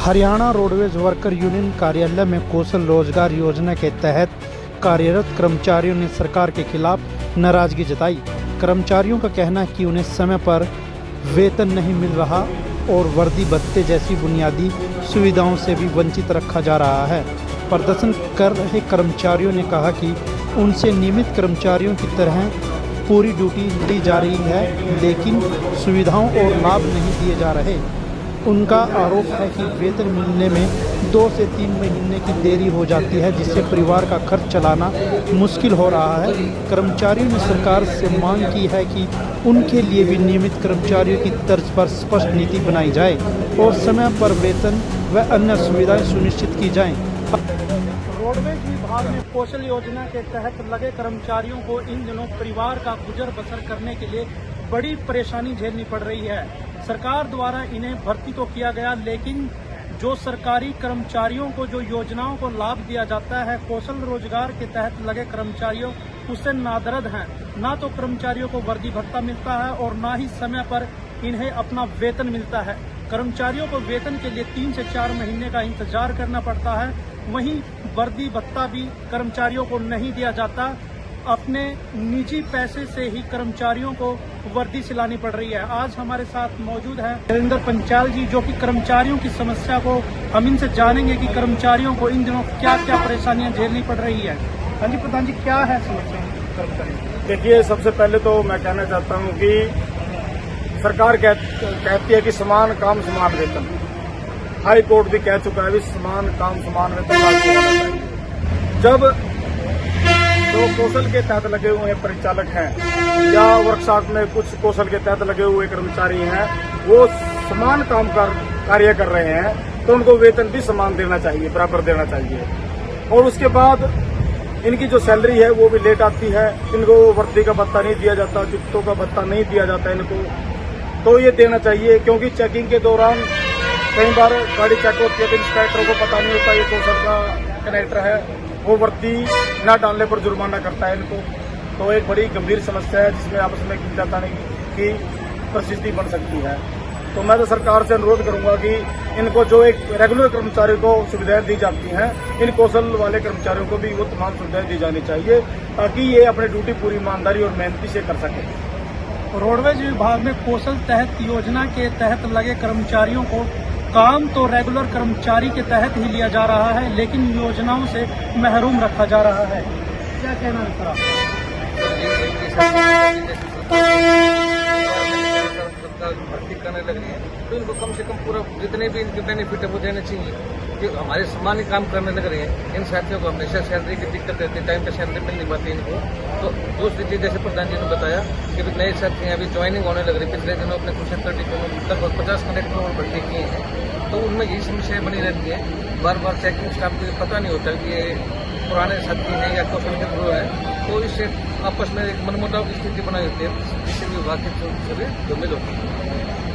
Haryana roadways worker union कार्यालय में कौशल रोजगार योजना के तहत कार्यरत कर्मचारियों ने सरकार के खिलाफ नाराजगी जताई। कर्मचारियों का कहना है कि उन्हें समय पर वेतन नहीं मिल रहा और वर्दी भत्ते जैसी बुनियादी सुविधाओं से भी वंचित रखा जा रहा है। प्रदर्शन कर रहे कर्मचारियों ने कहा कि उनसे नियमित कर्मचारियों की तरह पूरी ड्यूटी दी जा रही है, लेकिन सुविधाओं और लाभ नहीं दिए जा रहे। उनका आरोप है कि वेतन मिलने में 2 से 3 महीने की देरी हो जाती है, जिससे परिवार का खर्च चलाना मुश्किल हो रहा है। कर्मचारियों ने सरकार से मांग की है कि उनके लिए भी नियमित कर्मचारियों की तर्ज पर स्पष्ट नीति बनाई जाए और समय पर वेतन व अन्य सुविधाएं सुनिश्चित की जाएं। रोडवेज विभाग में कौशल योजना के तहत लगे कर्मचारियों को इन दिनों परिवार का गुजर बसर करने के लिए बड़ी परेशानी झेलनी पड़ रही है। सरकार द्वारा इन्हें भर्ती तो किया गया, लेकिन जो सरकारी कर्मचारियों को जो योजनाओं को लाभ दिया जाता है कौशल रोजगार के तहत लगे कर्मचारियों उससे नादरद हैं। ना तो कर्मचारियों को वर्दी भत्ता मिलता है और ना ही समय पर इन्हें अपना वेतन मिलता है। कर्मचारियों को वेतन के लिए 3 से 4 महीने का इंतजार करना पड़ता है। वहीं वर्दी भत्ता भी कर्मचारियों को नहीं दिया जाता। अपने निजी पैसे से ही कर्मचारियों को वर्दी सिलानी पड़ रही है। आज हमारे साथ मौजूद हैं नरेंद्र पंचाल जी, जो कि कर्मचारियों की समस्या को हम इनसे जानेंगे कि कर्मचारियों को इन दिनों क्या क्या परेशानियां झेलनी पड़ रही है। हाँ जी प्रधान जी, क्या है समस्या कर्मचारियों? देखिए, सबसे पहले तो मैं कहना चाहता हूँ कि सरकार कहती है कि समान काम समान वेतन। हाई कोर्ट भी कह चुका है कि समान काम समान वेतन लागू होना चाहिए। जब जो कौशल के तहत लगे हुए परिचालक हैं या वर्कशॉप में कुछ कौशल के तहत लगे हुए कर्मचारी हैं, वो समान काम कार्य कर रहे हैं, तो उनको वेतन भी समान देना चाहिए, बराबर देना चाहिए। और उसके बाद इनकी जो सैलरी है वो भी लेट आती है। इनको वर्दी का भत्ता नहीं दिया जाता, जुत्तों का भत्ता नहीं दिया जाता इनको, तो ये देना चाहिए। क्योंकि चेकिंग के दौरान कई बार गाड़ी चेक होती है तो इंस्पेक्टर को पता नहीं होता ये कौशल का कनेक्टर है, वो वर्दी न डालने पर जुर्माना करता है इनको। तो एक बड़ी गंभीर समस्या है जिसमें आपस में खींचातानी की परिस्थिति बन सकती है। तो मैं तो सरकार से अनुरोध करूंगा कि इनको जो एक रेगुलर कर्मचारी को सुविधाएं दी जाती हैं, इन कौशल वाले कर्मचारियों को भी वो तमाम सुविधाएं दी जानी चाहिए, ताकि ये अपनी ड्यूटी पूरी ईमानदारी और मेहनती से कर सकें। रोडवेज विभाग में कौशल तहत योजना के तहत लगे कर्मचारियों को काम तो रेगुलर कर्मचारी के तहत ही लिया जा रहा है, लेकिन योजनाओं से महरूम रखा जा रहा है। क्या कहना है सर आपका? भर्ती करने लग रही है तो इनको कम से कम पूरा जितने भी इनके बेनिफिट है वो देने चाहिए। कि हमारे सामान्य काम करने लग रहे हैं, इन साथियों को हमेशा सैलरी की दिक्कत रहती है, टाइम पर सैलरी मिल नहीं पाती इनको। तो दूसरी चीज, जैसे प्रधान जी ने बताया कि नए साथी अभी ज्वाइनिंग होने लग रही है। पिछले दिनों अपने कुछ लगभग 50 कनेक्टर और भर्ती किए हैं, तो उनमें यही समस्याएं बनी रहती है। बार बार चेकिंग स्टाफ को पता नहीं होता कि ये पुराने साथी हैं या कौशल के थ्रू है, तो इससे आपस में एक मनमुटाव की स्थिति बनाई होती है, जिससे विभाग के सभी जो मिल होती है।